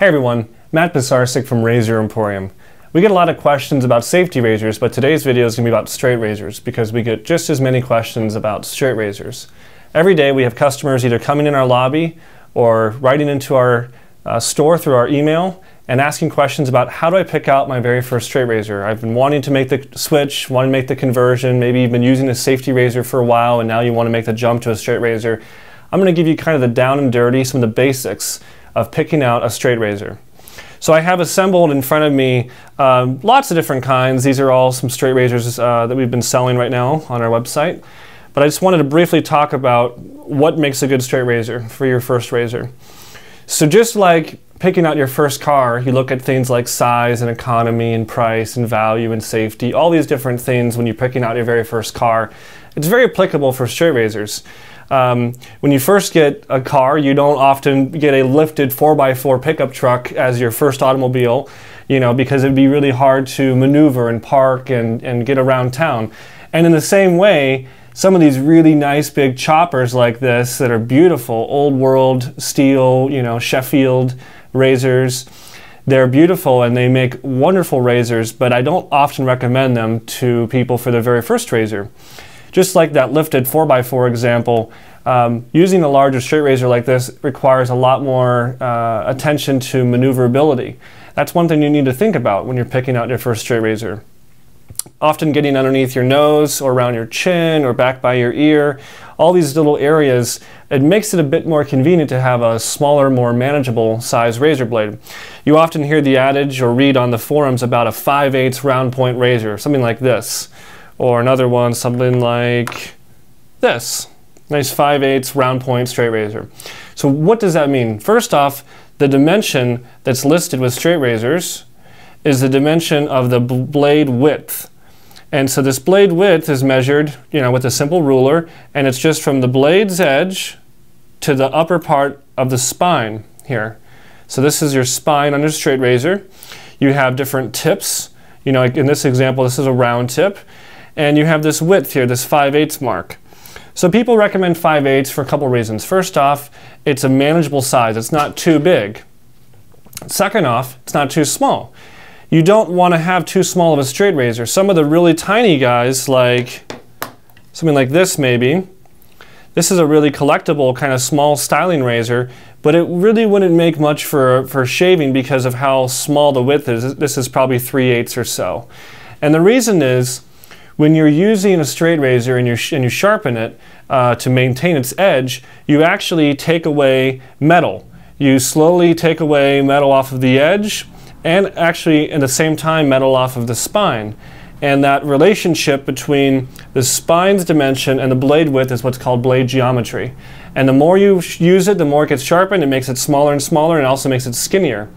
Hey everyone, Matt Pisarcik from RazorEmporium. We get a lot of questions about safety razors, but today's video is going to be about straight razors because we get just as many questions about straight razors. Every day we have customers either coming in our lobby or writing into our store through our email and asking questions about how do I pick out my very first straight razor. I've been wanting to make the switch, wanting to make the conversion, maybe you've been using a safety razor for a while and now you want to make the jump to a straight razor. I'm going to give you kind of the down and dirty, some of the basics of picking out a straight razor. So I have assembled in front of me lots of different kinds. These are all some straight razors that we've been selling right now on our website. But I just wanted to briefly talk about what makes a good straight razor for your first razor. So just like picking out your first car, you look at things like size and economy and price and value and safety, all these different things when you're picking out your very first car. It's very applicable for straight razors. When you first get a car, you don't often get a lifted 4x4 pickup truck as your first automobile, because it'd be really hard to maneuver and park and get around town. And in the same way, some of these really nice big choppers like this that are beautiful, old world steel, Sheffield razors, they're beautiful and they make wonderful razors, but I don't often recommend them to people for their very first razor. Just like that lifted 4x4 example, using a larger straight razor like this requires a lot more attention to maneuverability. That's one thing you need to think about when you're picking out your first straight razor. Often getting underneath your nose or around your chin or back by your ear, all these little areas, it makes it a bit more convenient to have a smaller, more manageable size razor blade. You often hear the adage or read on the forums about a 5/8 round point razor, something like this. Or another one, something like this. Nice 5/8 round point straight razor. So what does that mean? First off, the dimension that's listed with straight razors is the dimension of the blade width. And so this blade width is measured, with a simple ruler, and it's just from the blade's edge to the upper part of the spine here. So this is your spine on your straight razor. You have different tips. Like in this example, this is a round tip. And you have this width here, this 5/8 mark. So people recommend 5/8 for a couple reasons. First off, it's a manageable size. It's not too big. Second off, it's not too small. You don't want to have too small of a straight razor. Some of the really tiny guys, like something like this maybe, this is a really collectible kind of small styling razor, but it really wouldn't make much for shaving because of how small the width is. This is probably 3/8 or so. And the reason is, when you're using a straight razor and you sharpen it to maintain its edge, you actually take away metal. You slowly take away metal off of the edge and actually at the same time metal off of the spine. And that relationship between the spine's dimension and the blade width is what's called blade geometry. And the more you use it, the more it gets sharpened. It makes it smaller and smaller and also makes it skinnier.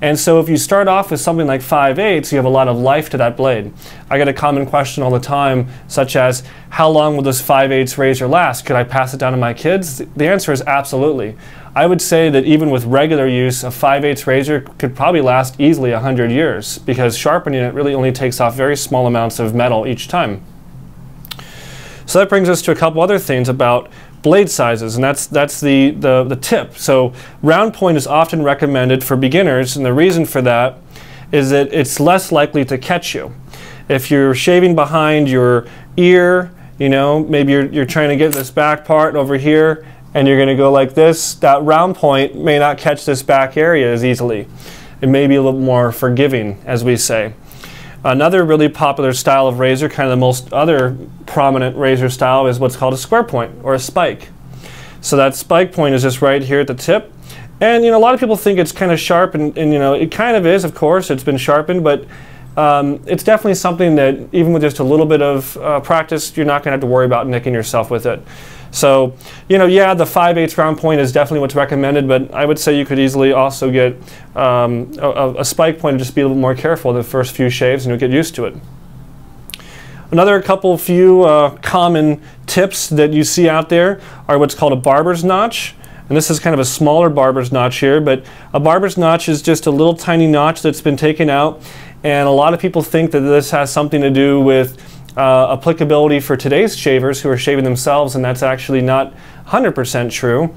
And so if you start off with something like 5/8, you have a lot of life to that blade. I get a common question all the time, such as, how long will this 5/8 razor last? Could I pass it down to my kids? The answer is absolutely. I would say that even with regular use, a 5/8 razor could probably last easily 100 years because sharpening it really only takes off very small amounts of metal each time. So that brings us to a couple other things about blade sizes, and that's the tip. So round point is often recommended for beginners, and the reason for that is that it's less likely to catch you. If you're shaving behind your ear, maybe you're trying to get this back part over here, and you're going to go like this, that round point may not catch this back area as easily. It may be a little more forgiving, as we say. Another really popular style of razor, kind of the most other prominent razor style, is what's called a square point or a spike. So that spike point is just right here at the tip. And a lot of people think it's kind of sharp, and it kind of is, of course, it's been sharpened, but it's definitely something that even with just a little bit of practice, you're not going to have to worry about nicking yourself with it. So, yeah, the 5/8 round point is definitely what's recommended, but I would say you could easily also get a spike point and just be a little more careful in the first few shaves and you'll get used to it. Another few common tips that you see out there are what's called a barber's notch. And this is kind of a smaller barber's notch here, but a barber's notch is just a little tiny notch that's been taken out, and a lot of people think that this has something to do with applicability for today's shavers who are shaving themselves, and that's actually not 100% true.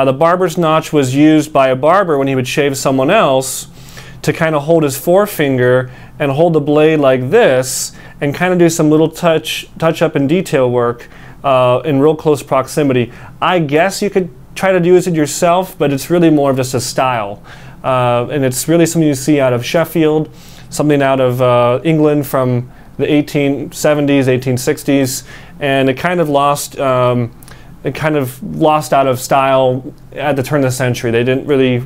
The Barbers Notch was used by a barber when he would shave someone else to kind of hold his forefinger and hold the blade like this and kind of do some little touch up and detail work in real close proximity. I guess you could try to use it yourself, but it's really more of just a style. And it's really something you see out of Sheffield, something out of England from the 1870s, 1860s, and it kind of lost out of style at the turn of the century. They didn't really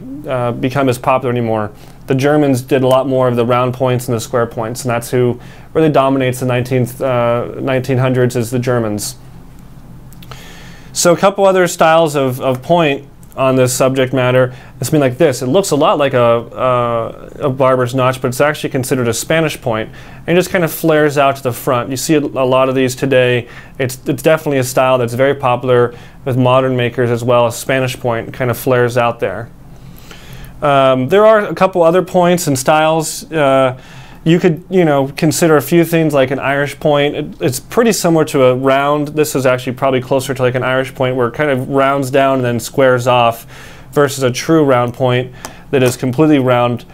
become as popular anymore. The Germans did a lot more of the round points and the square points, and that's who really dominates the 1900s is the Germans. So a couple other styles of point on this subject matter. It's been like this. It looks a lot like a barber's notch, but it's actually considered a Spanish point, and it just kind of flares out to the front. You see a lot of these today. It's definitely a style that's very popular with modern makers as well. A Spanish point kind of flares out there. There are a couple other points and styles. You could, consider a few things like an Irish point. It's pretty similar to a round. This is actually probably closer to like an Irish point where it kind of rounds down and then squares off, versus a true round point that is completely round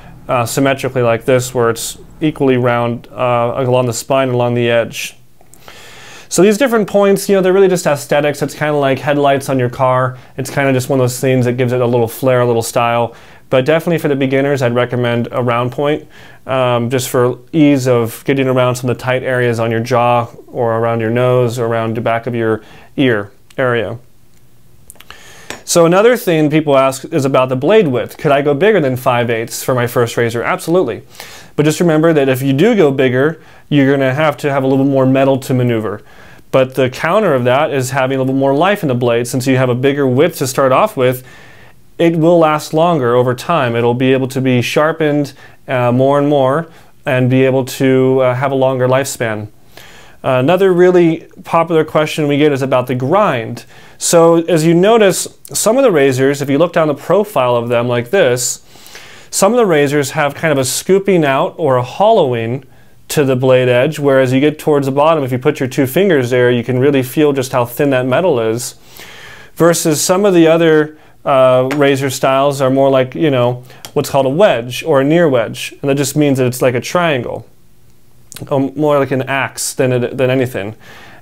symmetrically like this, where it's equally round along the spine and along the edge. So these different points, they're really just aesthetics. It's kind of like headlights on your car. It's kind of just one of those things that gives it a little flair, a little style. But definitely for the beginners, I'd recommend a round point, just for ease of getting around some of the tight areas on your jaw or around your nose or around the back of your ear area. So another thing people ask is about the blade width. Could I go bigger than 5/8 for my first razor? Absolutely. But just remember that if you do go bigger, you're going to have a little bit more metal to maneuver. But the counter of that is having a little bit more life in the blade. Since you have a bigger width to start off with, it will last longer over time. It'll be able to be sharpened more and more and be able to have a longer lifespan. Another really popular question we get is about the grind. So as you notice, some of the razors, if you look down the profile of them like this, some of the razors have kind of a scooping out or a hollowing to the blade edge, whereas you get towards the bottom, if you put your two fingers there, you can really feel just how thin that metal is. Versus some of the other razor styles are more like, what's called a wedge or a near wedge, and that just means that it's like a triangle, more like an axe than anything.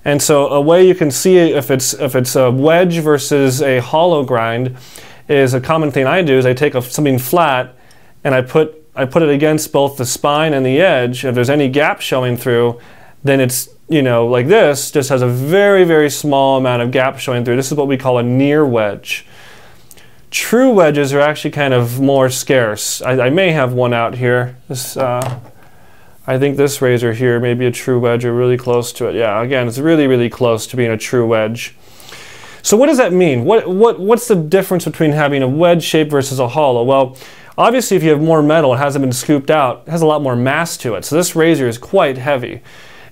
And so a way you can see if it's a wedge versus a hollow grind is a common thing I do is I take something flat and I put it against both the spine and the edge. If there's any gap showing through, then it's like this, just has a very, very small amount of gap showing through. This is what we call a near wedge. True wedges are actually kind of more scarce. I may have one out here. I think this razor here may be a true wedge or really close to it. Yeah, again, it's really, really close to being a true wedge. So what does that mean? What's the difference between having a wedge shape versus a hollow? Well, obviously if you have more metal, it hasn't been scooped out, it has a lot more mass to it. So this razor is quite heavy.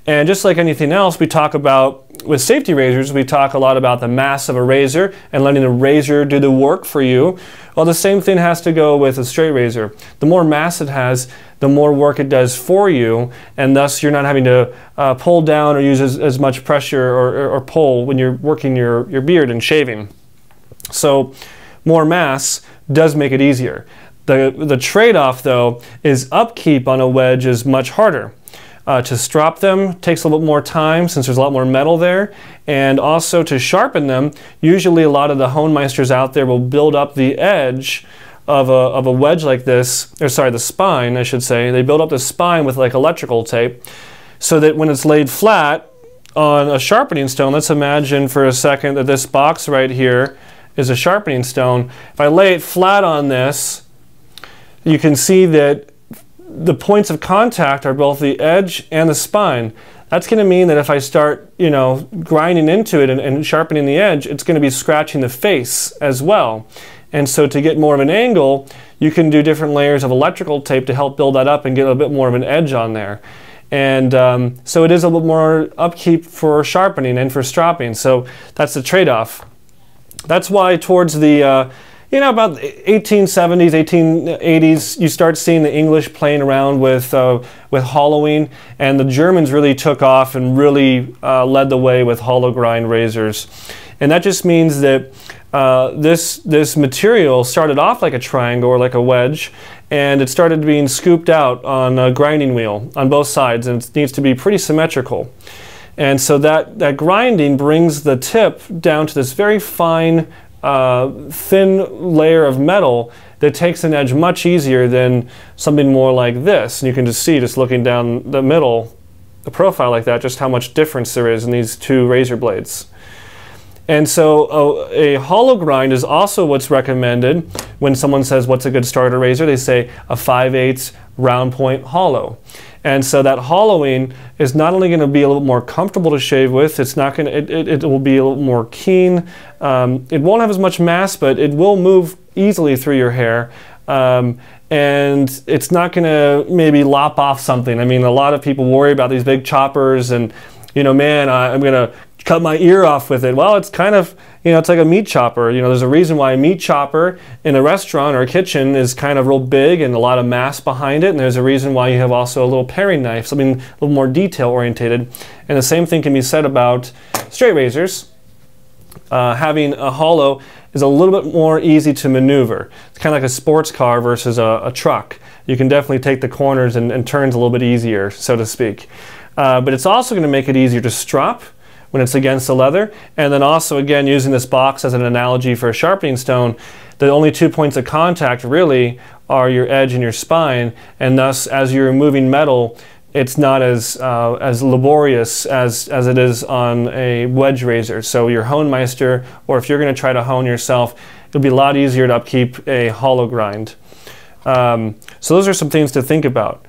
And just like anything else, we talk about, with safety razors, we talk a lot about the mass of a razor and letting the razor do the work for you. Well, the same thing has to go with a straight razor. The more mass it has, the more work it does for you, and thus you're not having to pull down or use as much pressure or pull when you're working your beard and shaving. So more mass does make it easier. The trade-off, though, is upkeep on a wedge is much harder. To strop them takes a little bit more time since there's a lot more metal there, and also to sharpen them, usually a lot of the honemeisters out there will build up the edge of a wedge like this, or sorry, the spine I should say. They build up the spine with like electrical tape so that when it's laid flat on a sharpening stone, let's imagine for a second that this box right here is a sharpening stone. If I lay it flat on this, you can see that the points of contact are both the edge and the spine. That's going to mean that if I start, grinding into it and sharpening the edge, it's going to be scratching the face as well. And so to get more of an angle, you can do different layers of electrical tape to help build that up and get a bit more of an edge on there. And so it is a little more upkeep for sharpening and for stropping. So that's the trade-off. That's why towards the about the 1870s, 1880s, you start seeing the English playing around with hollowing, and the Germans really took off and really led the way with hollow grind razors. And that just means that this material started off like a triangle or like a wedge, and it started being scooped out on a grinding wheel on both sides, and it needs to be pretty symmetrical. And so that grinding brings the tip down to this very fine, thin layer of metal that takes an edge much easier than something more like this. And you can just see, just looking down the middle, the profile like that, just how much difference there is in these two razor blades. And so a hollow grind is also what's recommended when someone says what's a good starter razor. They say a 5/8 round point hollow. And so that hollowing is not only going to be a little more comfortable to shave with, it's not going to, it will be a little more keen. It won't have as much mass, but it will move easily through your hair. And it's not going to maybe lop off something. I mean, a lot of people worry about these big choppers and, you know, man, I'm going to cut my ear off with it. Well, it's kind of, you know, it's like a meat chopper. You know, there's a reason why a meat chopper in a restaurant or a kitchen is kind of real big and a lot of mass behind it. And there's a reason why you have also a little paring knife, something a little more detail orientated. And the same thing can be said about straight razors. Having a hollow is a little bit more easy to maneuver. It's kind of like a sports car versus a truck. You can definitely take the corners and turns a little bit easier, so to speak. But it's also going to make it easier to strop when it's against the leather. And then also, again, using this box as an analogy for a sharpening stone, the only 2 points of contact really are your edge and your spine, and thus as you're removing metal, it's not as laborious as it is on a wedge razor. So your Honemeister, or if you're going to try to hone yourself, it'll be a lot easier to upkeep a hollow grind. So those are some things to think about.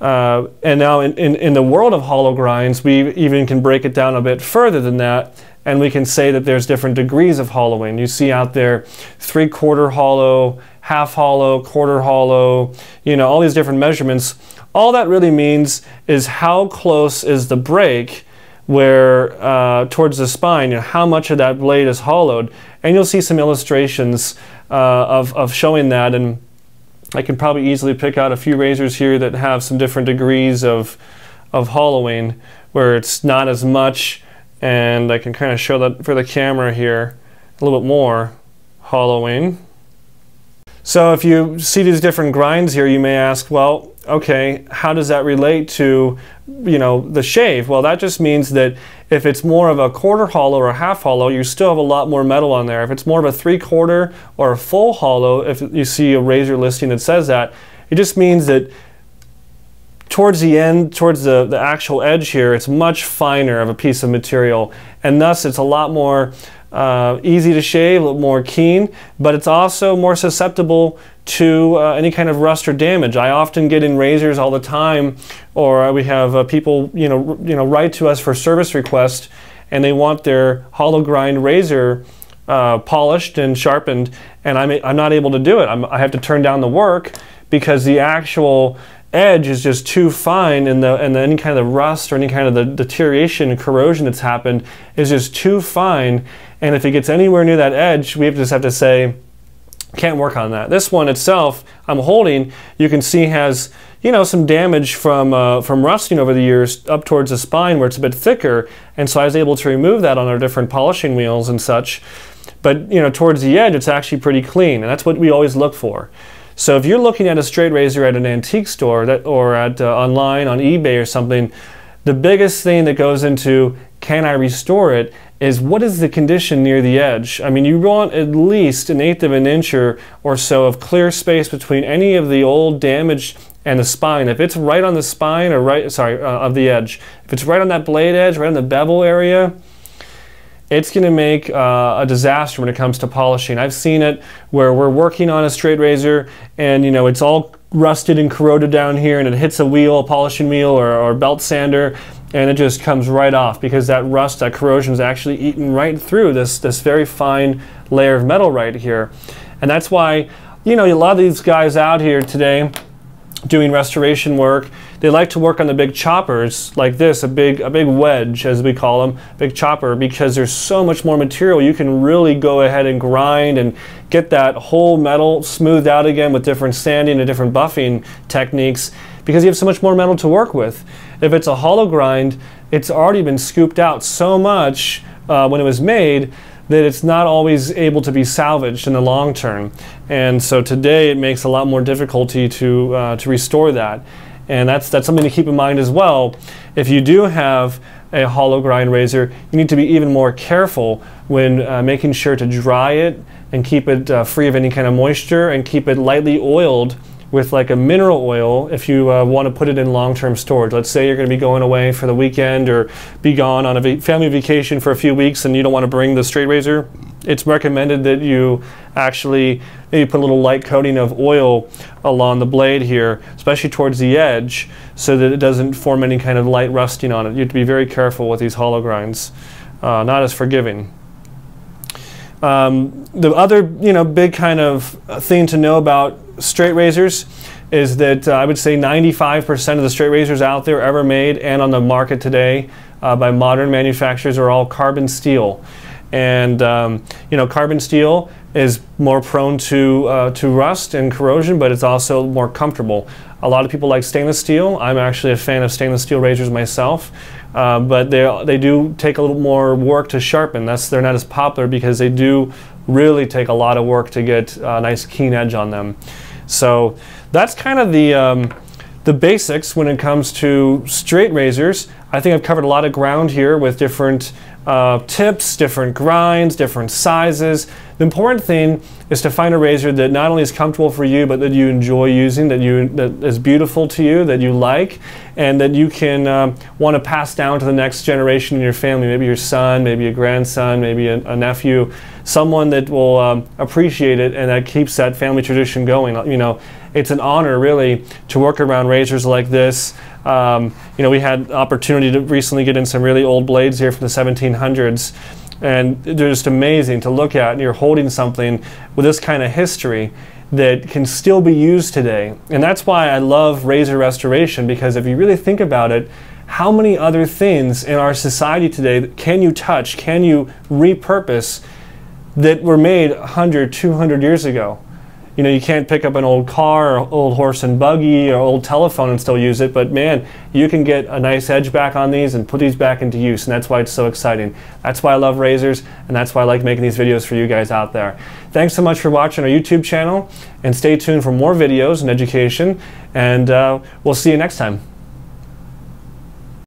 And now in the world of hollow grinds, we even can break it down a bit further than that, and we can say that there's different degrees of hollowing. You see out there 3/4 hollow, half hollow, quarter hollow, you know, all these different measurements. All that really means is how close is the break where towards the spine, you know, how much of that blade is hollowed. And you'll see some illustrations of showing that, and I can probably easily pick out a few razors here that have some different degrees of hollowing where it's not as much, and I can kind of show that for the camera here a little bit more hollowing. So if you see these different grinds here, you may ask, well, okay, how does that relate to, you know, the shave? Well, that just means that if it's more of a quarter hollow or a half hollow, you still have a lot more metal on there. If it's more of a 3/4 or a full hollow, if you see a razor listing that says that, it just means that towards the end, towards the actual edge here, it's much finer of a piece of material, and thus it's a lot more easy to shave, a little more keen, but it's also more susceptible to any kind of rust or damage. I often get in razors all the time, or we have people write to us for service requests, and they want their hollow grind razor polished and sharpened, and I'm not able to do it. I have to turn down the work because the actual edge is just too fine, and any kind of rust or any kind of the deterioration and corrosion that's happened is just too fine. And if it gets anywhere near that edge, we just have to say, can't work on that. This one itself, I'm holding, you can see has, you know, some damage from rusting over the years up towards the spine where it's a bit thicker, and so I was able to remove that on our different polishing wheels and such. But, you know, towards the edge, it's actually pretty clean, and that's what we always look for. So if you're looking at a straight razor at an antique store or at online on eBay or something, the biggest thing that goes into can I restore it is what is the condition near the edge. I mean, you want at least 1/8 of an inch or so of clear space between any of the old damage and the spine. If it's right on the spine or of the edge, if it's right on that blade edge, right on the bevel area, it's going to make a disaster when it comes to polishing. I've seen it where we're working on a straight razor and, you know, it's all rusted and corroded down here, and it hits a wheel, a polishing wheel or belt sander, and it just comes right off because that rust, that corrosion is actually eaten right through this very fine layer of metal right here. And that's why, you know, a lot of these guys out here today doing restoration work, they like to work on the big choppers like this, a big wedge as we call them, big chopper, because there's so much more material. You can really go ahead and grind and get that whole metal smoothed out again with different sanding and different buffing techniques because you have so much more metal to work with. If it's a hollow grind, it's already been scooped out so much when it was made that it's not always able to be salvaged in the long term. And so today it makes a lot more difficulty to restore that. And that's something to keep in mind as well. If you do have a hollow grind razor, you need to be even more careful when making sure to dry it and keep it free of any kind of moisture, and keep it lightly oiled with like a mineral oil if you want to put it in long-term storage. Let's say you're going to be going away for the weekend or be gone on a family vacation for a few weeks and you don't want to bring the straight razor. It's recommended that you actually maybe put a little light coating of oil along the blade here, especially towards the edge, so that it doesn't form any kind of light rusting on it. You have to be very careful with these hollow grinds. Not as forgiving. The other big kind of thing to know about straight razors is that I would say 95% of the straight razors out there ever made and on the market today by modern manufacturers are all carbon steel. And carbon steel is more prone to rust and corrosion, but it's also more comfortable. A lot of people like stainless steel. I'm actually a fan of stainless steel razors myself, but they do take a little more work to sharpen. They're not as popular because they do really take a lot of work to get a nice keen edge on them. So that's kind of the basics when it comes to straight razors. I think I've covered a lot of ground here with different tips, different grinds, different sizes. The important thing is to find a razor that not only is comfortable for you, but that you enjoy using, that is beautiful to you, that you like, and that you can want to pass down to the next generation in your family, maybe your son, maybe a grandson, maybe a nephew, someone that will appreciate it and that keeps that family tradition going. It's an honor really to work around razors like this. We had the opportunity to recently get in some really old blades here from the 1700s, and they're just amazing to look at, and you're holding something with this kind of history that can still be used today. And that's why I love razor restoration, because if you really think about it, how many other things in our society today can you touch, can you repurpose that were made 100, 200 years ago? You can't pick up an old car or old horse and buggy or old telephone and still use it, but man, you can get a nice edge back on these and put these back into use, and that's why it's so exciting. That's why I love razors, and that's why I like making these videos for you guys out there. Thanks so much for watching our YouTube channel, and stay tuned for more videos and education, and we'll see you next time.